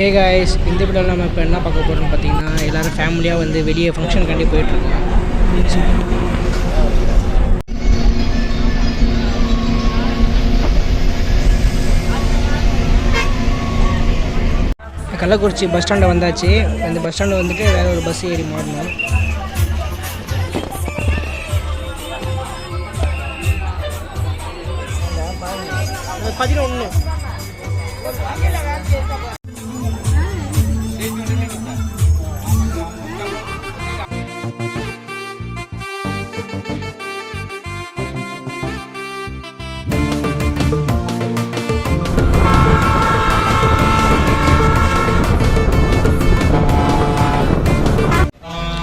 Hey guys, இந்த வீடியோவில் நம்ம இப்போ என்ன பார்க்க போகிறோம்னு பார்த்தீங்கன்னா எல்லோரும் ஃபேமிலியாக வந்து வெளியே ஃபங்க்ஷனுக்காண்டி போயிட்டுருக்கோம். கள்ளக்குறிச்சி பஸ் ஸ்டாண்டை வந்தாச்சு. அந்த பஸ் ஸ்டாண்டு வந்துட்டு வேறு ஒரு பஸ் ஏறி மாறணும்.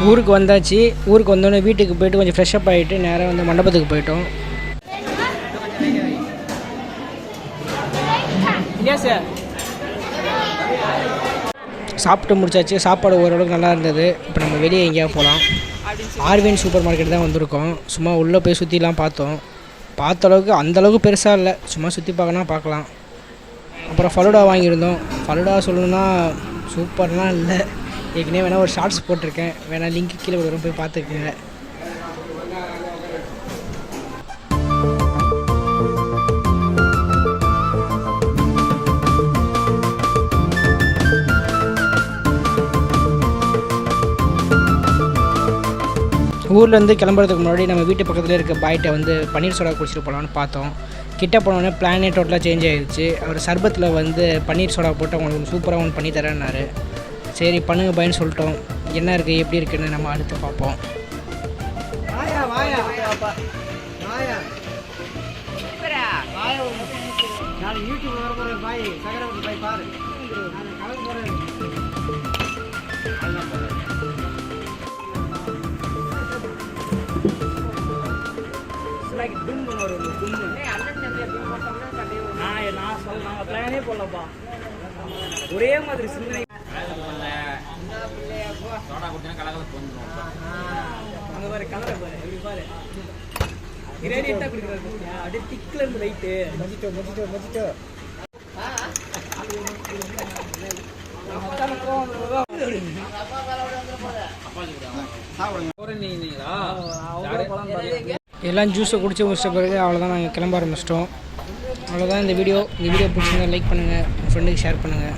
ஊருக்கு வந்தாச்சு. ஊருக்கு வந்தோடனே வீட்டுக்கு போய்ட்டு கொஞ்சம் ஃப்ரெஷ்அப் ஆகிட்டு நேராக வந்து மண்டபத்துக்கு போயிட்டோம். சாப்பிட்டு முடிச்சாச்சு. சாப்பாடு ஓரளவுக்கு நல்லா இருந்தது. இப்போ நம்ம வெளியே எங்கேயா போகலாம். ஆர்வின் சூப்பர் மார்க்கெட் தான் வந்திருக்கோம். சும்மா உள்ளே போய் சுற்றிலாம் பார்த்தோம். பார்த்த அளவுக்கு அந்தளவுக்கு பெருசாக இல்லை, சும்மா சுற்றி பார்க்கலாம். அப்புறம் ஃபலூடா வாங்கியிருந்தோம். ஃபலூடா சொல்லணுன்னா சூப்பர்லாம் இல்லை. ஏற்கனவே வேணால் ஒரு ஷார்ட்ஸ் போட்டிருக்கேன், வேணால் லிங்க் கீழே வரும், போய் பார்த்துக்குங்க. ஊர்லேருந்து கிளம்புறதுக்கு முன்னாடி நம்ம வீட்டு பக்கத்தில் இருக்க பாய்கிட்ட வந்து பன்னீர் சோடா குடிச்சிட்டு போகலான்னு பார்த்தோம். கிட்ட போனோடனே பிளானே டோட்டலாக சேஞ்ச் ஆகிடுச்சு. அவர் சர்பத்தில் வந்து பன்னீர் சோடா போட்டு அவங்களுக்கு சூப்பராக ஒன்று பண்ணி தரேன்னாரு. சரி பண்ணுங்க பாயின்னு சொல்லிட்டோம். என்ன இருக்குது எப்படி இருக்குன்னு நம்ம அடுத்து பார்ப்போம். ஒரே மாதிரி சிந்தனை அங்கே பாரு, கலரை பாரு, எப்படி பாரு, கிரேடியண்டாக குடிக்கிறாரு. அப்படியே திக்கில் இருந்து லைட்டு மொச்சிட்டோ எல்லாம் ஜூஸை குடிச்சு முடிச்ச பிறகு அவ்வளோதான், நாங்கள் கிளம்ப ஆரம்பிச்சிட்டோம். அவ்வளோதான் இந்த வீடியோ பிடிச்சிருந்தா லைக் பண்ணுங்கள், உங்கள் ஃப்ரெண்டுக்கு ஷேர் பண்ணுங்கள்.